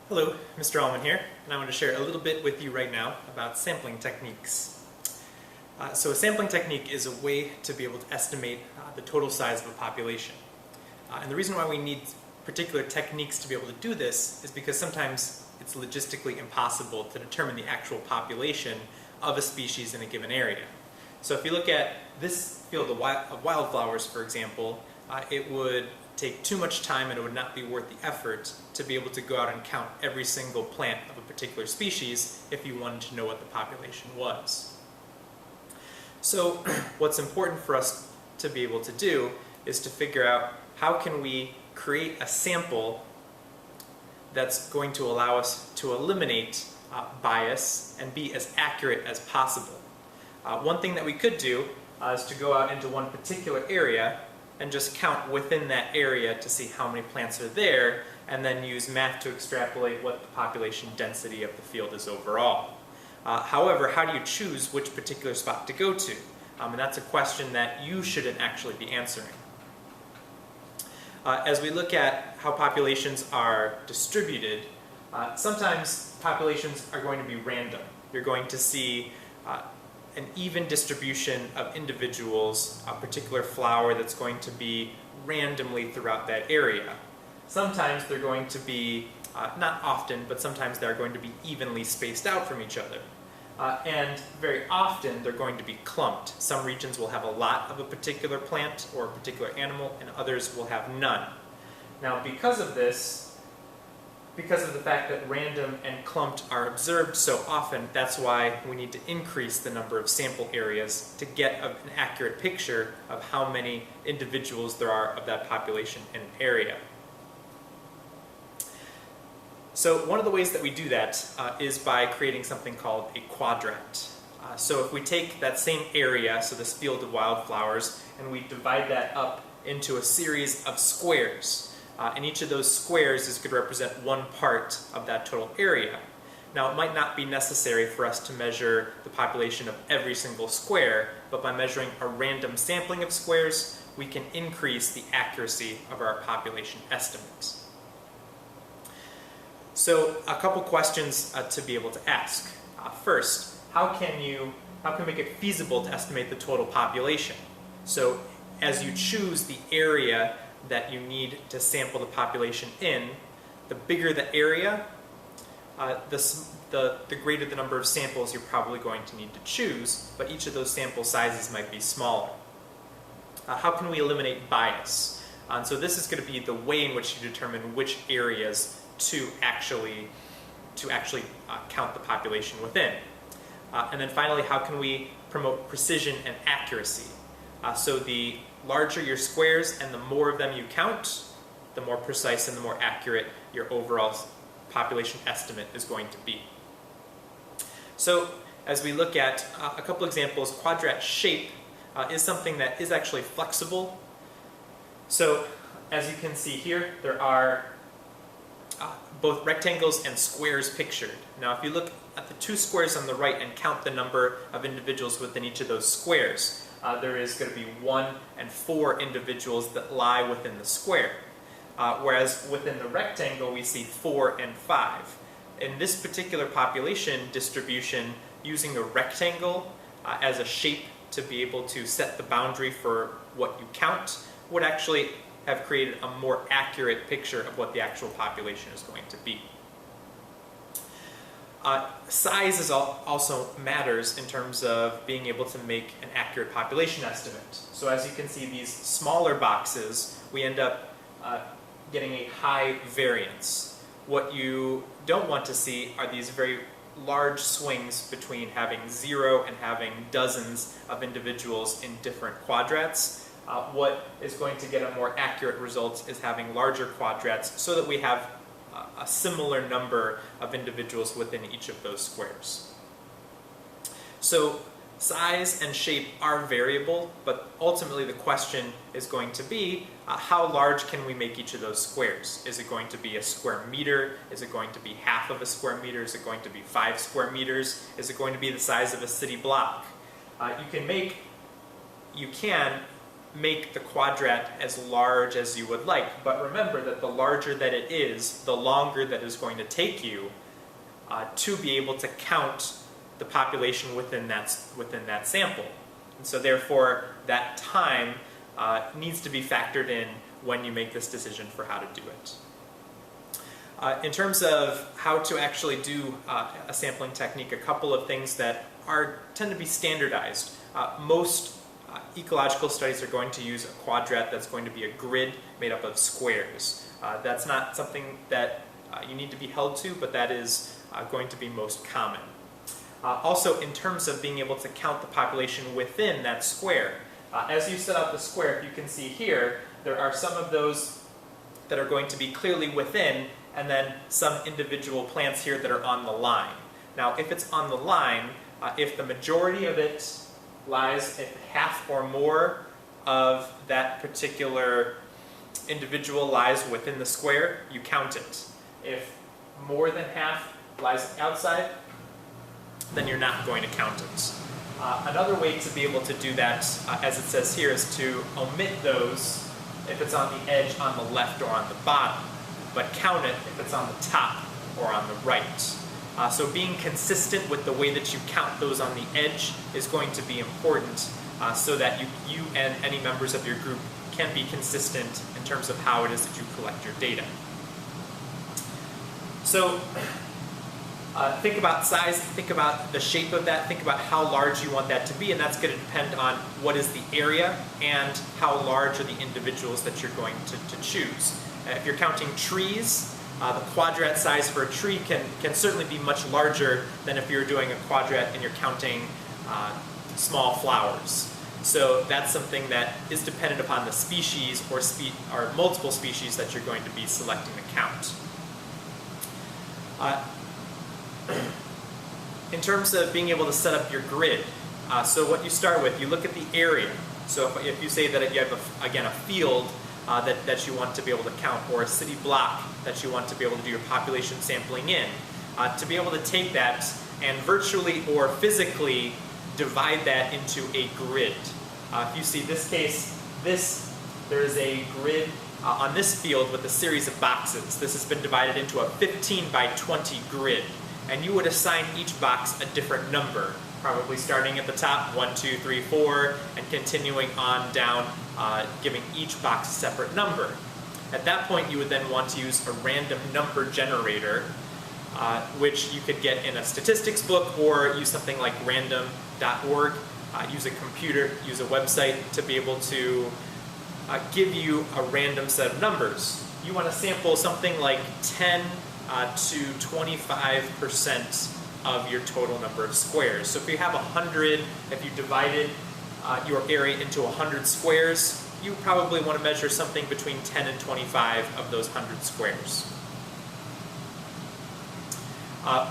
Hello, Mr. Allman here, and I want to share a little bit with you right now about sampling techniques. So a sampling technique is a way to be able to estimate the total size of a population. And the reason why we need particular techniques to be able to do this is because sometimes it's logistically impossible to determine the actual population of a species in a given area. So if you look at this field of wildflowers, for example, it would take too much time and it would not be worth the effort to be able to go out and count every single plant of a particular species if you wanted to know what the population was. So what's important for us to be able to do is to figure out how can we create a sample that's going to allow us to eliminate bias and be as accurate as possible. One thing that we could do is to go out into one particular area and just count within that area to see how many plants are there, and then use math to extrapolate what the population density of the field is overall. However, how do you choose which particular spot to go to? And that's a question that you shouldn't actually be answering. As we look at how populations are distributed, sometimes populations are going to be random. You're going to see an even distribution of individuals, a particular flower that's going to be randomly throughout that area. Sometimes they're going to be, not often, but sometimes they're going to be evenly spaced out from each other. And very often they're going to be clumped. Some regions will have a lot of a particular plant or a particular animal, and others will have none. Now because of this, because of the fact that random and clumped are observed so often, that's why we need to increase the number of sample areas to get an accurate picture of how many individuals there are of that population in an area. So one of the ways that we do that is by creating something called a quadrat. So if we take that same area, so this field of wildflowers, and we divide that up into a series of squares, and each of those squares is going to represent one part of that total area. Now it might not be necessary for us to measure the population of every single square, but by measuring a random sampling of squares, we can increase the accuracy of our population estimates. So a couple questions to be able to ask. First, how can we make it feasible to estimate the total population? So as you choose the area that you need to sample the population in, the bigger the area, the greater the number of samples you're probably going to need to choose, but each of those sample sizes might be smaller. How can we eliminate bias? So this is going to be the way in which you determine which areas to actually count the population within. And then finally, how can we promote precision and accuracy? So the larger your squares and the more of them you count, the more precise and the more accurate your overall population estimate is going to be. So as we look at a couple examples, quadrat shape is something that is actually flexible. So as you can see here, there are both rectangles and squares pictured. Now if you look at the two squares on the right and count the number of individuals within each of those squares, there is going to be 1 and 4 individuals that lie within the square. Whereas within the rectangle we see 4 and 5. In this particular population distribution, using a rectangle as a shape to be able to set the boundary for what you count would actually have created a more accurate picture of what the actual population is going to be. Size also matters in terms of being able to make an accurate population estimate. So as you can see, these smaller boxes, we end up getting a high variance. What you don't want to see are these very large swings between having 0 and having dozens of individuals in different quadrats. What is going to get a more accurate result is having larger quadrats so that we have a similar number of individuals within each of those squares. So size and shape are variable, but ultimately the question is going to be how large can we make each of those squares? Is it going to be a square meter? Is it going to be half of a square meter? Is it going to be 5 square meters? Is it going to be the size of a city block? You can make the quadrat as large as you would like. But remember that the larger that it is, the longer that it's going to take you to be able to count the population within that sample. And so therefore, that time needs to be factored in when you make this decision for how to do it. In terms of how to actually do a sampling technique, a couple of things that tend to be standardized. Most ecological studies are going to use a quadrat that's going to be a grid made up of squares. That's not something that you need to be held to, but that is going to be most common. Also, in terms of being able to count the population within that square, as you set out the square, if you can see here, there are some of those that are going to be clearly within, and then some individual plants here that are on the line. Now, if it's on the line, if the majority of it lies, if half or more of that particular individual lies within the square, you count it. If more than half lies outside, then you're not going to count it. Another way to be able to do that, as it says here, is to omit those if it's on the edge, on the left, or on the bottom, but count it if it's on the top or on the right. So being consistent with the way that you count those on the edge is going to be important so that you and any members of your group can be consistent in terms of how it is that you collect your data. So think about size, think about the shape of that, think about how large you want that to be, and that's going to depend on what is the area and how large are the individuals that you're going to choose. If you're counting trees, the quadrat size for a tree can certainly be much larger than if you're doing a quadrat and you're counting small flowers. So that's something that is dependent upon the species or multiple species that you're going to be selecting to count. In terms of being able to set up your grid, so what you start with, you look at the area. So if you say that you have, again, a field that you want to be able to count, or a city block that you want to be able to do your population sampling in, to be able to take that and virtually or physically divide that into a grid. If you see this case, there is a grid on this field with a series of boxes. This has been divided into a 15 by 20 grid, and you would assign each box a different number, probably starting at the top, 1, 2, 3, 4, and continuing on down, giving each box a separate number. At that point, you would then want to use a random number generator, which you could get in a statistics book, or use something like random.org, use a computer, use a website to be able to give you a random set of numbers. You want to sample something like 10 to 25% of your total number of squares. So if you have 100, if you divided your area into 100 squares, you probably want to measure something between 10 and 25 of those 100 squares.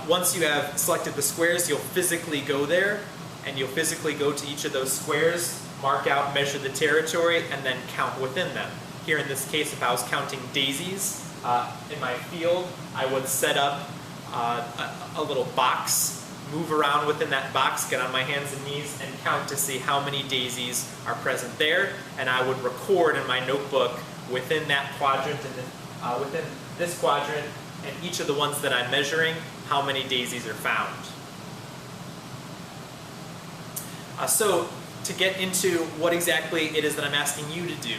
Once you have selected the squares, you'll physically go there, and you'll physically go to each of those squares, mark out, measure the territory, and then count within them. Here in this case, if I was counting daisies in my field, I would set up a little box, move around within that box, get on my hands and knees, and count to see how many daisies are present there, and I would record in my notebook within that quadrant and within this quadrant and each of the ones that I'm measuring, how many daisies are found. So to get into what exactly it is that I'm asking you to do,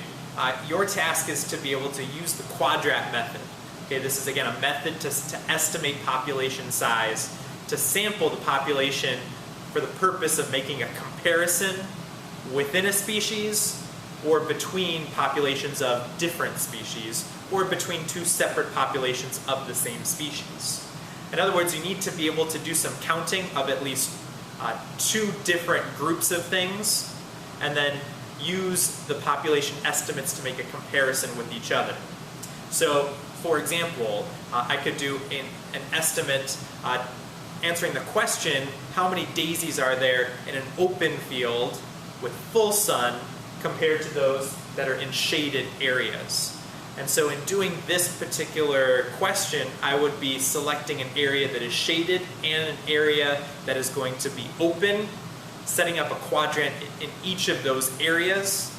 your task is to be able to use the quadrat method. Okay, this is again a method to estimate population size, to sample the population for the purpose of making a comparison within a species or between populations of different species or between two separate populations of the same species. In other words, you need to be able to do some counting of at least two different groups of things and then use the population estimates to make a comparison with each other. So, for example, I could do an estimate answering the question, how many daisies are there in an open field with full sun compared to those that are in shaded areas. And so in doing this particular question, I would be selecting an area that is shaded and an area that is going to be open, setting up a quadrant in each of those areas,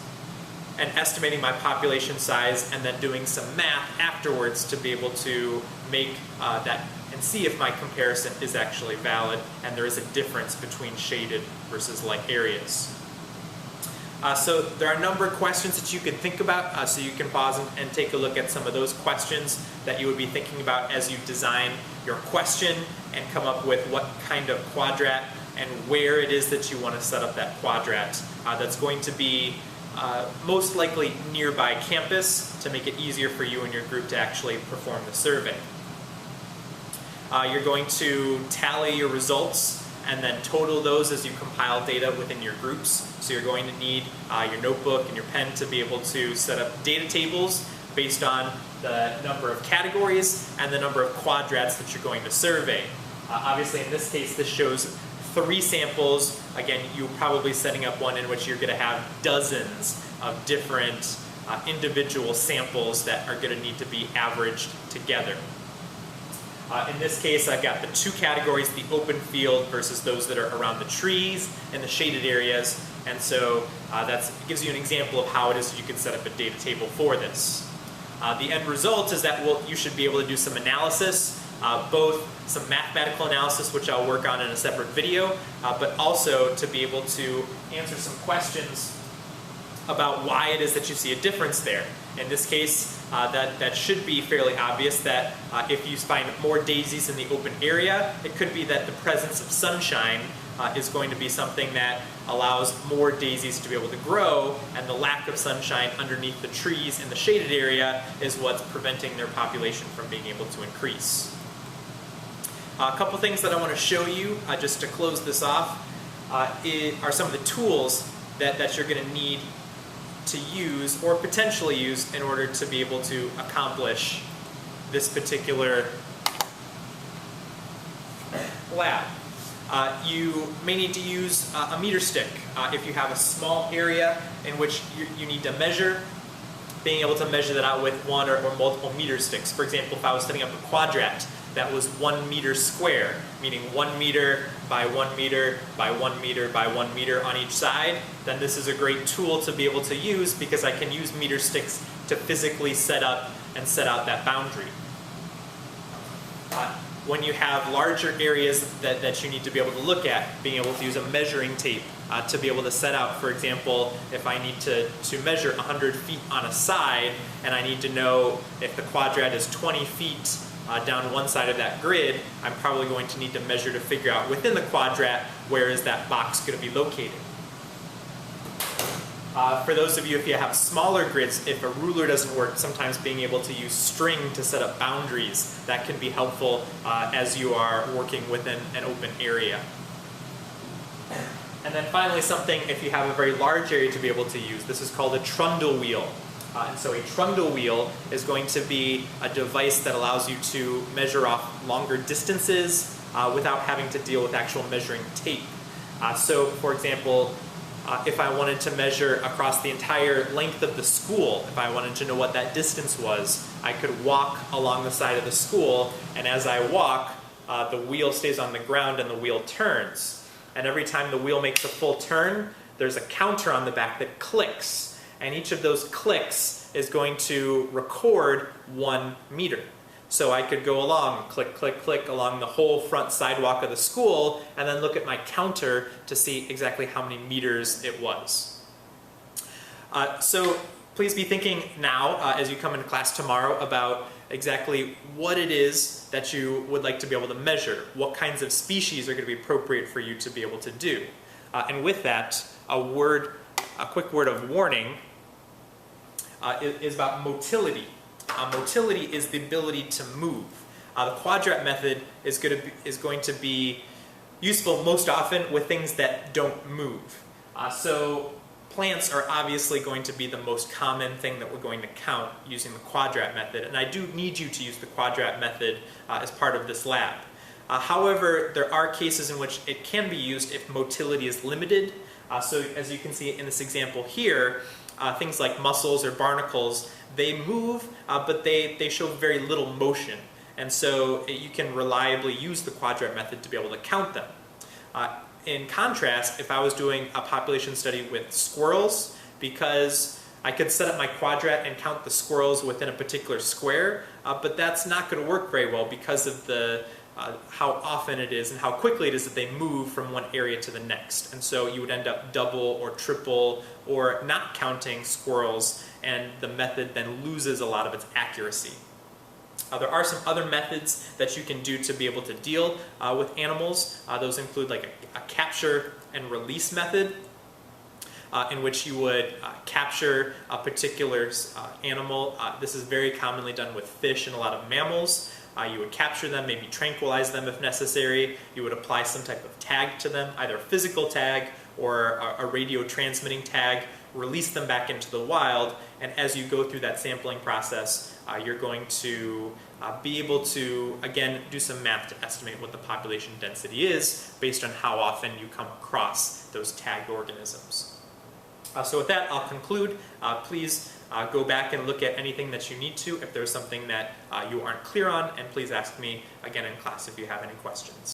and estimating my population size and then doing some math afterwards to be able to make that and see if my comparison is actually valid and there is a difference between shaded versus light areas. So there are a number of questions that you can think about, so you can pause and take a look at some of those questions that you would be thinking about as you design your question and come up with what kind of quadrat and where it is that you want to set up that quadrat. That's going to be most likely nearby campus to make it easier for you and your group to actually perform the survey. You're going to tally your results and then total those as you compile data within your groups. So you're going to need your notebook and your pen to be able to set up data tables based on the number of categories and the number of quadrats that you're going to survey. Obviously in this case this shows 3 samples. Again, you're probably setting up one in which you're going to have dozens of different individual samples that are going to need to be averaged together. In this case, I've got the 2 categories, the open field versus those that are around the trees and the shaded areas. And so that gives you an example of how it is that you can set up a data table for this. The end result is that you should be able to do some analysis, both some mathematical analysis, which I'll work on in a separate video, but also to be able to answer some questions about why it is that you see a difference there. In this case, that should be fairly obvious that if you find more daisies in the open area, it could be that the presence of sunshine is going to be something that allows more daisies to be able to grow, and the lack of sunshine underneath the trees in the shaded area is what's preventing their population from being able to increase. A couple things that I want to show you just to close this off are some of the tools that you're going to need to use or potentially use in order to be able to accomplish this particular lab. You may need to use a meter stick if you have a small area in which you need to measure, being able to measure that out with one or multiple meter sticks. For example, if I was setting up a quadrat that was 1 meter square, meaning 1 meter by 1 meter by 1 meter by 1 meter on each side, then this is a great tool to be able to use because I can use meter sticks to physically set up and set out that boundary. When you have larger areas that you need to be able to look at, being able to use a measuring tape to be able to set out, for example, if I need to measure 100 feet on a side and I need to know if the quadrat is 20 feet down one side of that grid, I'm probably going to need to measure to figure out within the quadrat where is that box going to be located. For those of you, if you have smaller grids, if a ruler doesn't work, sometimes being able to use string to set up boundaries, that can be helpful as you are working within an open area. And then finally something, if you have a very large area to be able to use, this is called a trundle wheel. And so a trundle wheel is going to be a device that allows you to measure off longer distances without having to deal with actual measuring tape. So for example, if I wanted to measure across the entire length of the school, if I wanted to know what that distance was, I could walk along the side of the school, and as I walk, the wheel stays on the ground and the wheel turns. And every time the wheel makes a full turn, there's a counter on the back that clicks. And each of those clicks is going to record 1 meter. So I could go along, click, click, click, along the whole front sidewalk of the school, and then look at my counter to see exactly how many meters it was. So please be thinking now, as you come into class tomorrow, about exactly what it is that you would like to be able to measure, what kinds of species are going to be appropriate for you to be able to do. And with that, a quick word of warning is about motility. Motility is the ability to move. The quadrat method is going to be useful most often with things that don't move. So plants are obviously going to be the most common thing that we're going to count using the quadrat method, and I do need you to use the quadrat method as part of this lab. However, there are cases in which it can be used if motility is limited. So as you can see in this example here, things like mussels or barnacles, they move, but they show very little motion. And so you can reliably use the quadrat method to be able to count them. In contrast, if I was doing a population study with squirrels, because I could set up my Quadrat and count the squirrels within a particular square, but that's not going to work very well because of how often it is and how quickly it is that they move from one area to the next. And so you would end up double or triple or not counting squirrels, and the method then loses a lot of its accuracy. There are some other methods that you can do to be able to deal with animals. Those include like a capture and release method, in which you would capture a particular animal. This is very commonly done with fish and a lot of mammals. You would capture them, maybe tranquilize them if necessary. You would apply some type of tag to them, either a physical tag or a radio transmitting tag, release them back into the wild, and as you go through that sampling process, you're going to be able to, again, do some math to estimate what the population density is based on how often you come across those tagged organisms. So with that, I'll conclude. Please go back and look at anything that you need to if there's something that you aren't clear on, and please ask me again in class if you have any questions.